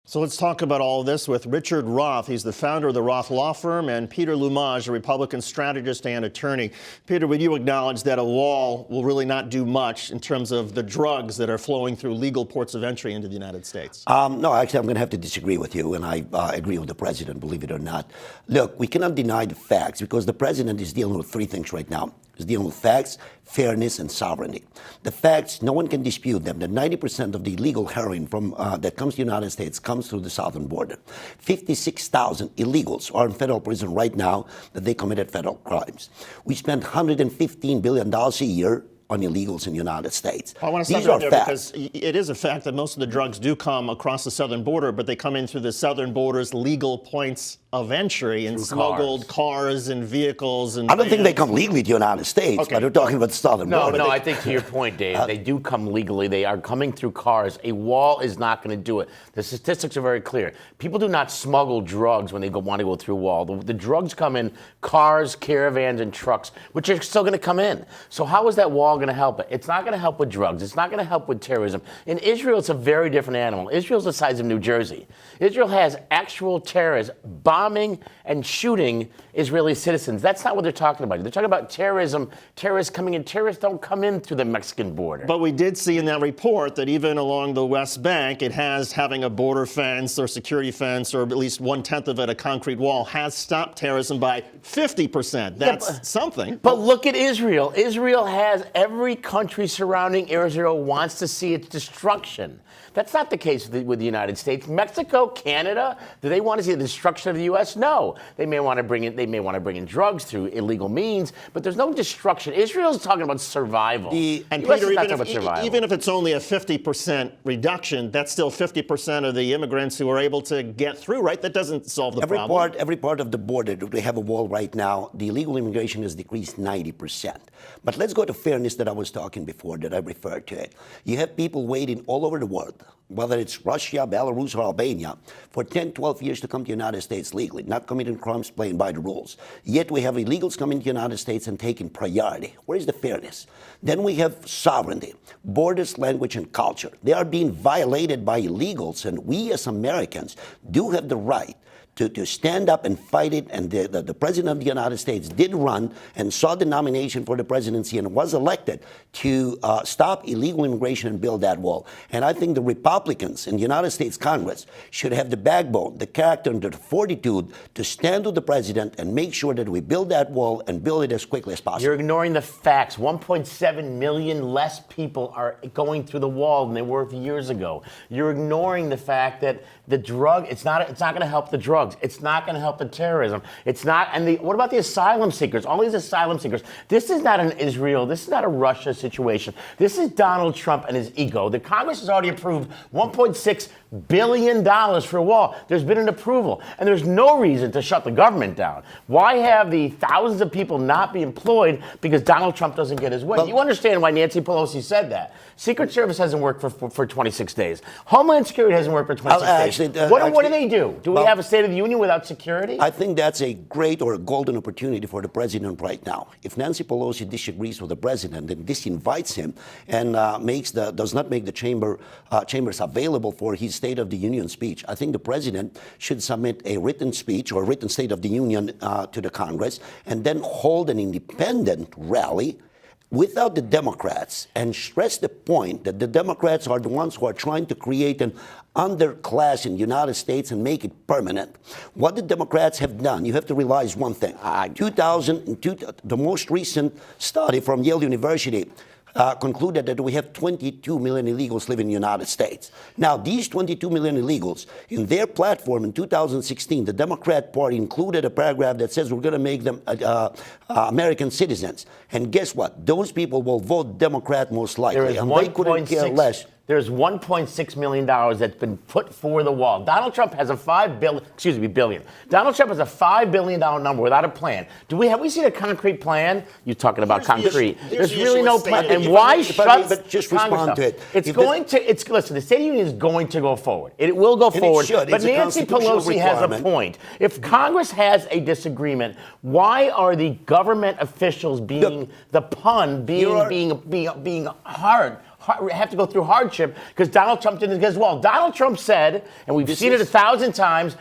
So let's talk about all of this with Richard Roth. He's the founder of the Roth law firm, and Peter Lumage, a Republican strategist and attorney. Peter, would you acknowledge that a wall will really not do much in terms of the drugs that are flowing through legal ports of entry into the United States? No, actually, I'm going to have to disagree with you, and I agree with the president, believe it or not. Look, we cannot deny the facts because the president is dealing with three things right now. He's dealing with facts, fairness, and sovereignty. The facts, no one can dispute them, that 90% of the illegal heroin that comes to the United States comes through the southern border. 56,000 illegals are in federal prison right now that they committed federal crimes. We spend $115 billion a year on illegals in the United States. I want to stop right there because it is a fact that most of the drugs do come across the southern border, but they come in through the southern border's legal points of entry and smuggled cars and vehicles. And I don't think they come legally to the United States, but we're talking about the southern border. No, I think to your point, Dave, they do come legally. They are coming through cars. A wall is not going to do it. The statistics are very clear. People do not smuggle drugs when they want to go through a wall. The drugs come in cars, caravans, and trucks, which are still going to come in. So how is that wall going to help it? It's not going to help with drugs. It's not going to help with terrorism. In Israel, it's a very different animal. Israel's the size of New Jersey. Israel has actual terrorists bombing and shooting Israeli citizens. That's not what they're talking about. They're talking about terrorism, terrorists coming in. Terrorists don't come in through the Mexican border. But we did see in that report that even along the West Bank, it has having a border fence or security fence, or at least 1/10 of it, a concrete wall, has stopped terrorism by 50%. That's something. But look at Israel. Israel has every country surrounding Israel wants to see its destruction. That's not the case with the United States. Mexico, Canada, do they want to see the destruction of the U.S.? No. They may want to bring in drugs through illegal means, but there's no destruction. Israel's talking about survival. And Peter, even if it's only a 50% reduction, that's still 50% of the immigrants who are able to get through, right? That doesn't solve the problem. Every part of the border that we have a wall right now, the illegal immigration has decreased 90%. But let's go to fairness that I was talking before, that I referred to it. You have people waiting all over the world, whether it's Russia, Belarus, or Albania, for 10, 12 years to come to the United States legally, not committing crimes, playing by the rules. Yet we have illegals coming to the United States and taking priority. Where is the fairness? Then we have sovereignty, borders, language, and culture. They are being violated by illegals, and we as Americans do have the right to stand up and fight it. And the President of the United States did run and saw the nomination for the presidency and was elected to stop illegal immigration and build that wall. And I think the Republicans in the United States Congress should have the backbone, the character, and the fortitude to stand with the president and make sure that we build that wall and build it as quickly as possible. You're ignoring the facts. 1.7 million less people are going through the wall than they were years ago. You're ignoring the fact that the drug, it's not going to help the drugs. It's not going to help the terrorism. It's not. And what about the asylum seekers? All these asylum seekers. This is not an Israel. This is not a Russia situation. This is Donald Trump and his ego. The Congress has already approved $1.6 billion for a wall. There's been an approval. And there's no reason to shut the government down. Why have the thousands of people not be employed because Donald Trump doesn't get his way? You understand why Nancy Pelosi said that. Secret Service hasn't worked for 26 days. Homeland Security hasn't worked for 26 days. What do they do? Do we have a State of the Union without security? I think that's a great or a golden opportunity for the president right now. If Nancy Pelosi disagrees with the president and disinvites him and does not make the chambers available for his State of the Union speech, I think the president should submit a written speech or a written State of the Union to the Congress and then hold an independent rally without the Democrats and stress the point that the Democrats are the ones who are trying to create an underclass in the United States and make it permanent. What the Democrats have done, you have to realize one thing. The most recent study from Yale University concluded that we have 22 million illegals living in the United States. Now, these 22 million illegals, in their platform in 2016, the Democrat Party included a paragraph that says we're going to make them American citizens. And guess what? Those people will vote Democrat most likely. And they couldn't care less. There's $1.6 million that's been put for the wall. Donald Trump has a billion. Donald Trump has a $5 billion number without a plan. Have we seen a concrete plan? You're talking about concrete. There's really no plan. And why shut just respond to it? Listen, the State of the Union is going to go forward. It will go forward. But Nancy Pelosi has a point. If Congress has a disagreement, why are the government officials being hard have to go through hardship because Donald Trump didn't as well. Donald Trump said, and we've seen it 1,000 times,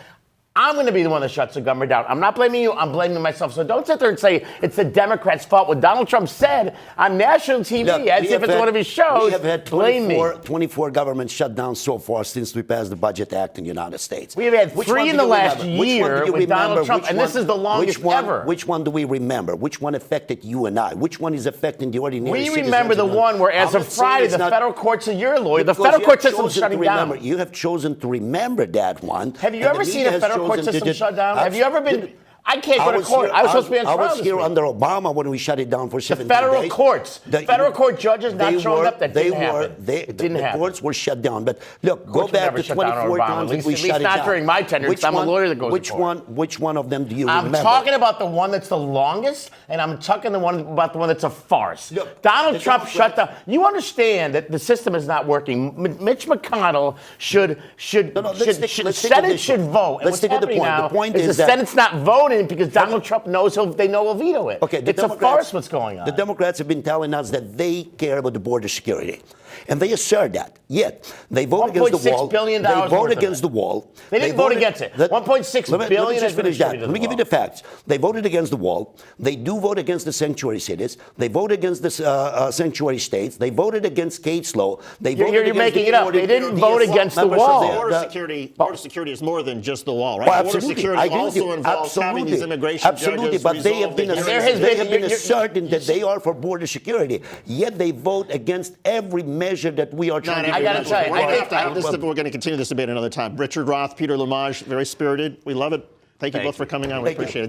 I'm going to be the one that shuts the government down. I'm not blaming you. I'm blaming myself. So don't sit there and say it's the Democrats' fault. What Donald Trump said on national TV, as if it's one of his shows, we have had blame me. 24 government shutdowns so far since we passed the Budget Act in the United States. We have had three in the last year with Donald Trump, and this is the longest ever. Which one do we remember? Which one affected you and I? Which one is affecting the ordinary We citizens? remember the one where, as of Friday, the federal courts, you're a lawyer, the federal court system shutting down. You have chosen to remember that one. Have you ever seen a federal court system shut down? Have you ever been? I can't go to court. I was supposed to be on trial. I was here under Obama when we shut it down for 17 days. The federal courts, federal court judges not showing up. That didn't happen. It didn't happen. The courts were shut down. But look, go back to 24 times that we shut it down. At least not during my tenure. I'm a lawyer that goes to court. Which one of them do you remember? I'm talking about the one that's the longest, and I'm talking about the one that's a farce. Donald Trump shut down. You understand that the system is not working. Mitch McConnell should Senate should vote. Let's stick to the point. The point is the Senate's not voting because Donald Trump knows they know he'll veto it. Okay, it's a farce what's going on. The Democrats have been telling us that they care about the border security. And they assert that. Yet, they vote against the wall. $1.6 billion they vote against the wall. They didn't vote against it. $1.6 billion. Let me just finish that. Let me give you the facts. They voted against the wall. They do vote against the sanctuary cities. They vote against the sanctuary states. They voted against Kate's law. You're making it up. They didn't vote against the wall. Border security is more than just the wall, right? Well, border security also involves having these immigration judges but they have been asserting that they are for border security. Yet they vote against every measure that we are trying to do. I got to tell you, we're going to continue this debate another time. Richard Roth, Peter Lumaj, very spirited. We love it. Thank you both for coming on. We appreciate it.